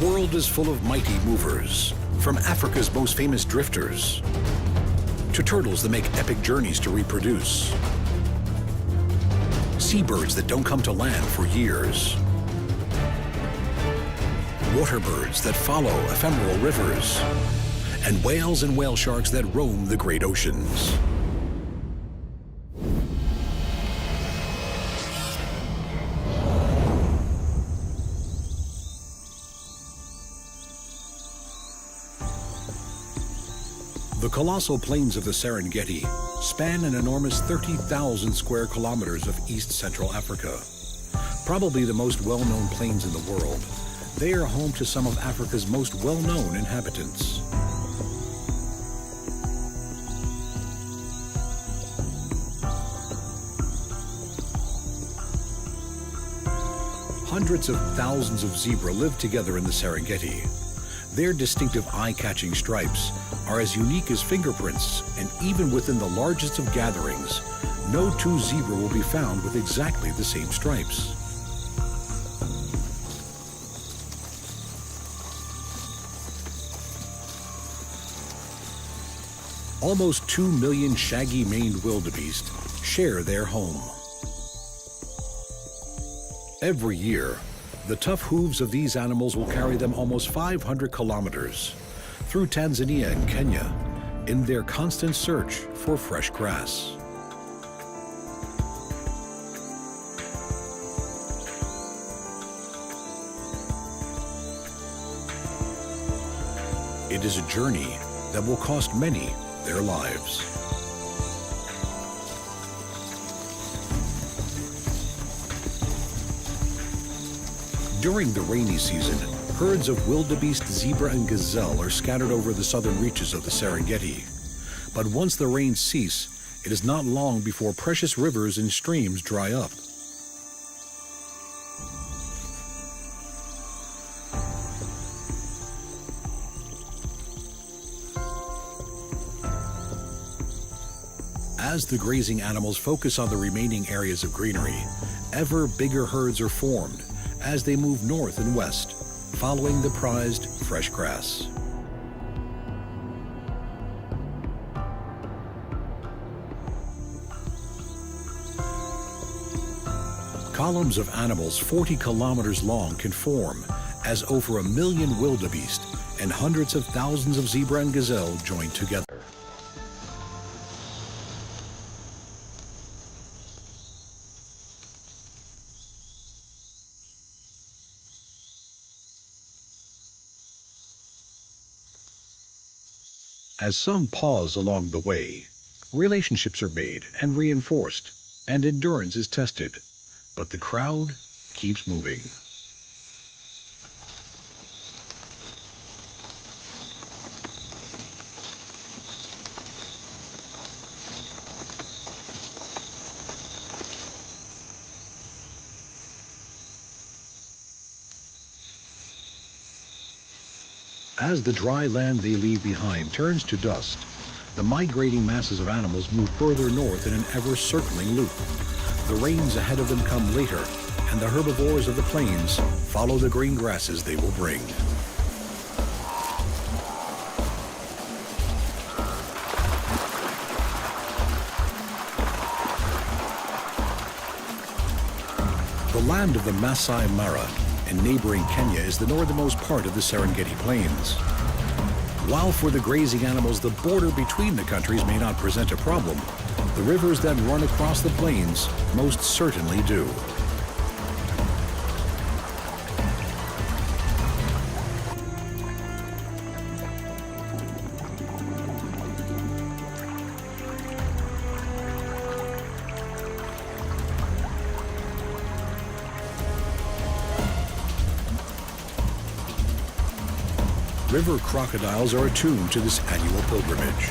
world is full of mighty movers, from Africa's most famous drifters to turtles that make epic journeys to reproduce, seabirds that don't come to land for years, water birds that follow ephemeral rivers, and whales and whale sharks that roam the great oceans. The colossal plains of the Serengeti span an enormous 30,000 square kilometers of East Central Africa. Probably the most well-known plains in the world, they are home to some of Africa's most well-known inhabitants. Hundreds of thousands of zebra live together in the Serengeti. Their distinctive eye-catching stripes are as unique as fingerprints, and even within the largest of gatherings, no two zebra will be found with exactly the same stripes. Almost 2 million shaggy-maned wildebeest share their home. Every year, the tough hooves of these animals will carry them almost 500 kilometers through Tanzania and Kenya in their constant search for fresh grass. It is a journey that will cost many their lives. During the rainy season, herds of wildebeest, zebra, and gazelle are scattered over the southern reaches of the Serengeti. But once the rains cease, it is not long before precious rivers and streams dry up. As the grazing animals focus on the remaining areas of greenery, ever bigger herds are formed as they move north and west, following the prized fresh grass. Columns of animals 40 kilometers long can form as over 1 million wildebeest and hundreds of thousands of zebra and gazelle join together. As some pause along the way, relationships are made and reinforced, and endurance is tested, but the crowd keeps moving. As the dry land they leave behind turns to dust, the migrating masses of animals move further north in an ever-circling loop. The rains ahead of them come later, and the herbivores of the plains follow the green grasses they will bring. The land of the Masai Mara in neighboring Kenya is the northernmost part of the Serengeti Plains. While for the grazing animals the border between the countries may not present a problem, the rivers that run across the plains most certainly do. River crocodiles are attuned to this annual pilgrimage.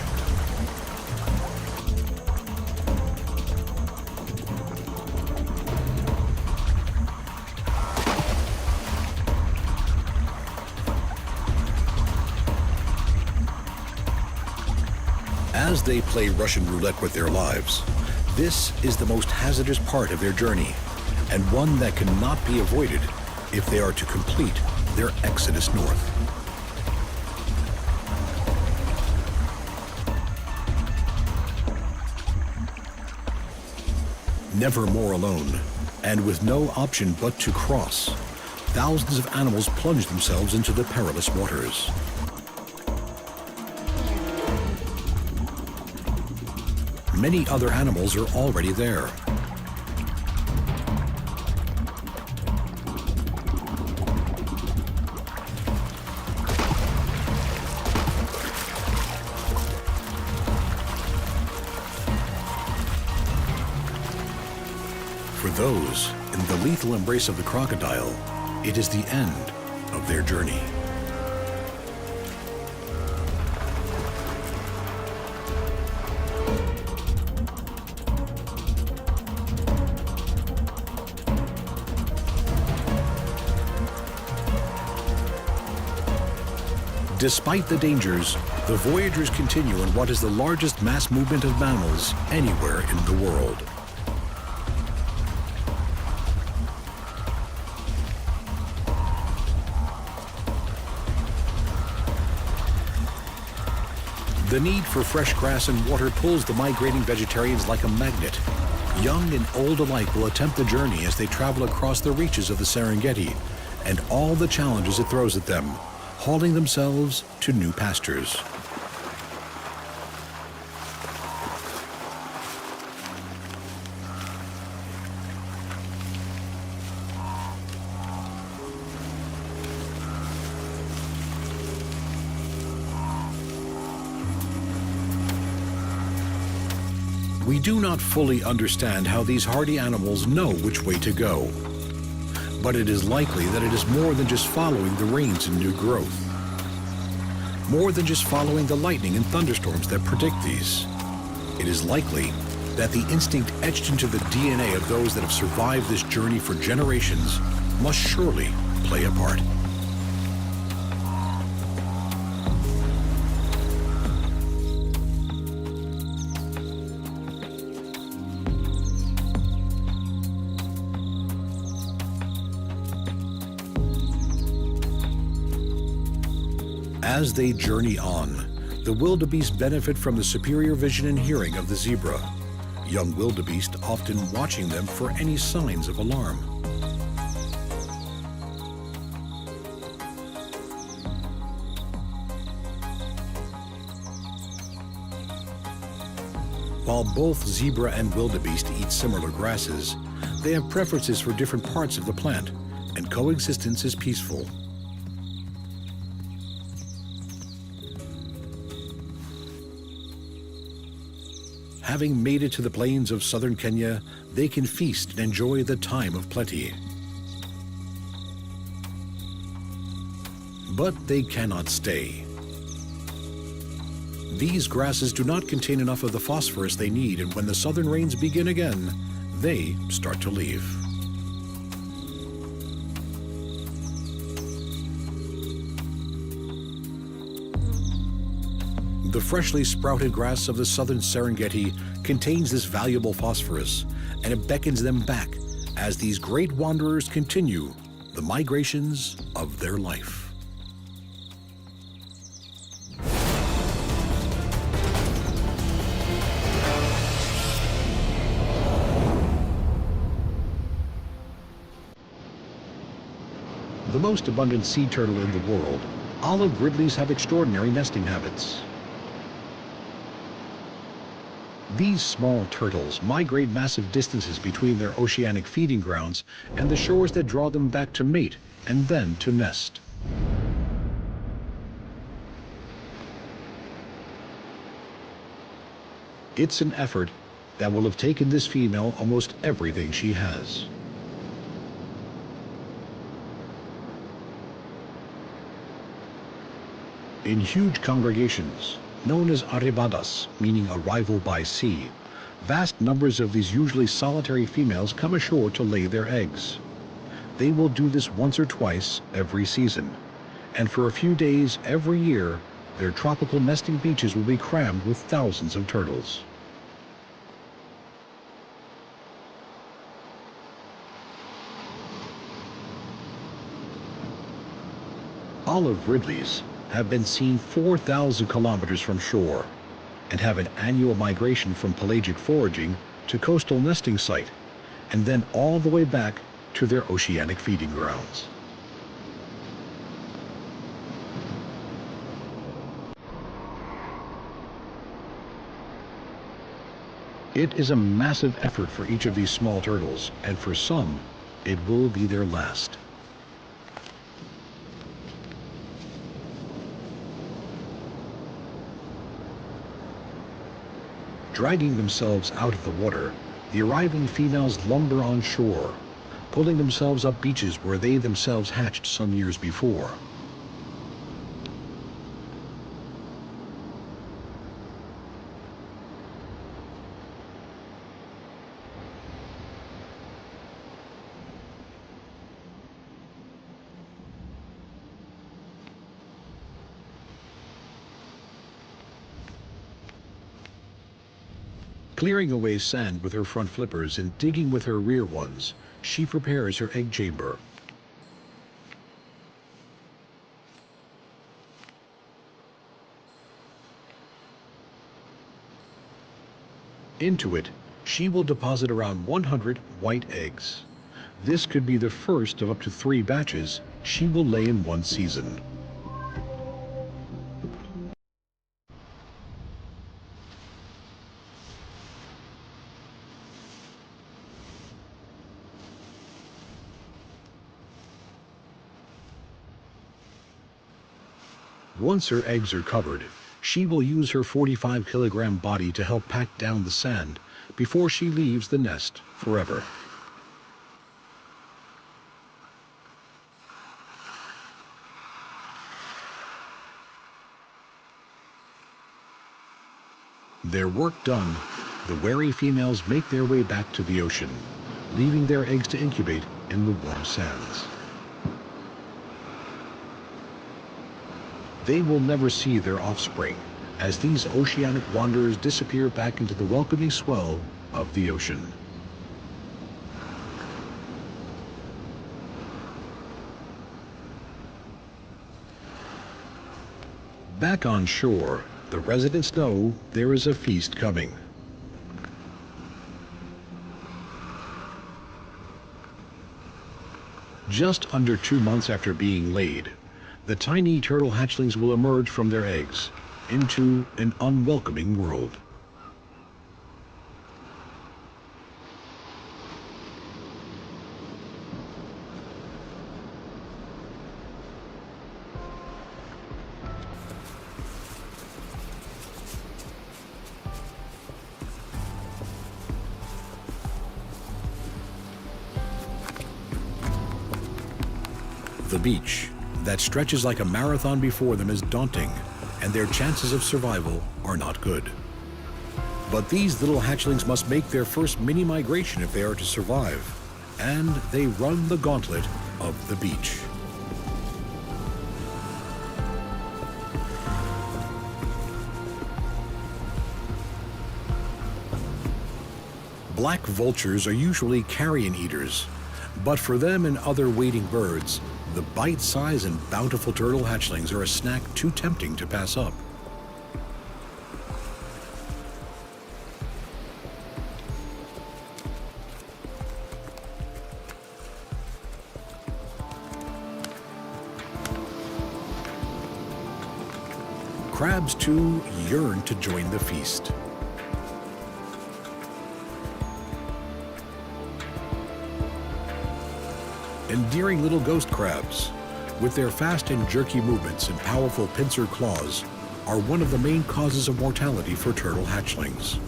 As they play Russian roulette with their lives, this is the most hazardous part of their journey, and one that cannot be avoided if they are to complete their exodus north. Never more alone, and with no option but to cross, thousands of animals plunge themselves into the perilous waters. Many other animals are already there. For those in the lethal embrace of the crocodile, it is the end of their journey. Despite the dangers, the voyagers continue in what is the largest mass movement of mammals anywhere in the world. The need for fresh grass and water pulls the migrating vegetarians like a magnet. Young and old alike will attempt the journey as they travel across the reaches of the Serengeti and all the challenges it throws at them, hauling themselves to new pastures. We do not fully understand how these hardy animals know which way to go. But it is likely that it is more than just following the rains and new growth. More than just following the lightning and thunderstorms that predict these. It is likely that the instinct etched into the DNA of those that have survived this journey for generations must surely play a part. As they journey on, the wildebeest benefit from the superior vision and hearing of the zebra, young wildebeest often watching them for any signs of alarm. While both zebra and wildebeest eat similar grasses, they have preferences for different parts of the plant, and coexistence is peaceful. Having made it to the plains of southern Kenya, they can feast and enjoy the time of plenty. But they cannot stay. These grasses do not contain enough of the phosphorus they need, and when the southern rains begin again, they start to leave. The freshly sprouted grass of the southern Serengeti contains this valuable phosphorus, and it beckons them back as these great wanderers continue the migrations of their life. The most abundant sea turtle in the world, olive ridleys have extraordinary nesting habits. These small turtles migrate massive distances between their oceanic feeding grounds and the shores that draw them back to mate and then to nest. It's an effort that will have taken this female almost everything she has. In huge congregations, known as arribadas, meaning arrival by sea, vast numbers of these usually solitary females come ashore to lay their eggs. They will do this once or twice every season, and for a few days every year, their tropical nesting beaches will be crammed with thousands of turtles. Olive ridleys have been seen 4,000 kilometers from shore and have an annual migration from pelagic foraging to coastal nesting site, and then all the way back to their oceanic feeding grounds. It is a massive effort for each of these small turtles, and for some, it will be their last. Dragging themselves out of the water, the arriving females lumber on shore, pulling themselves up beaches where they themselves hatched some years before. Clearing away sand with her front flippers and digging with her rear ones, she prepares her egg chamber. Into it, she will deposit around 100 white eggs. This could be the first of up to 3 batches she will lay in one season. Once her eggs are covered, she will use her 45-kilogram body to help pack down the sand before she leaves the nest forever. Their work done, the wary females make their way back to the ocean, leaving their eggs to incubate in the warm sands. They will never see their offspring as these oceanic wanderers disappear back into the welcoming swell of the ocean. Back on shore, the residents know there is a feast coming. Just under 2 months after being laid, the tiny turtle hatchlings will emerge from their eggs into an unwelcoming world. The beach that stretches like a marathon before them is daunting, and their chances of survival are not good. But these little hatchlings must make their first mini migration if they are to survive, and they run the gauntlet of the beach. Black vultures are usually carrion eaters, but for them and other wading birds, the bite-sized and bountiful turtle hatchlings are a snack too tempting to pass up. Crabs, too, yearn to join the feast. Endearing little ghost crabs, with their fast and jerky movements and powerful pincer claws, are one of the main causes of mortality for turtle hatchlings.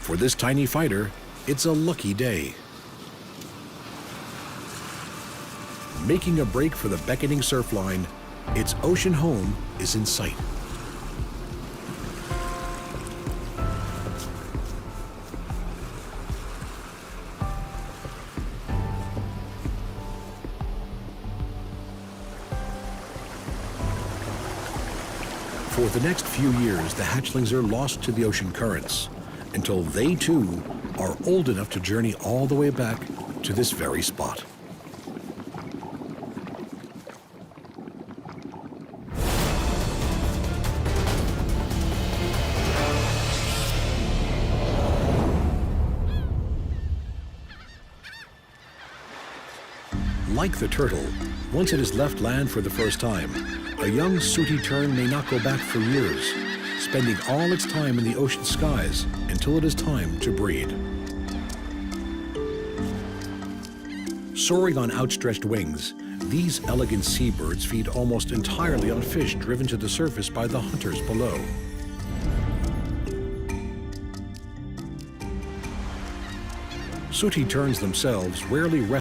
For this tiny fighter, it's a lucky day. Making a break for the beckoning surf line, its ocean home is in sight. For the next few years, the hatchlings are lost to the ocean currents, until they too are old enough to journey all the way back to this very spot. Like the turtle, once it has left land for the first time, a young sooty tern may not go back for years, spending all its time in the ocean skies until it is time to breed. Soaring on outstretched wings, these elegant seabirds feed almost entirely on fish driven to the surface by the hunters below. Sooty terns themselves rarely rest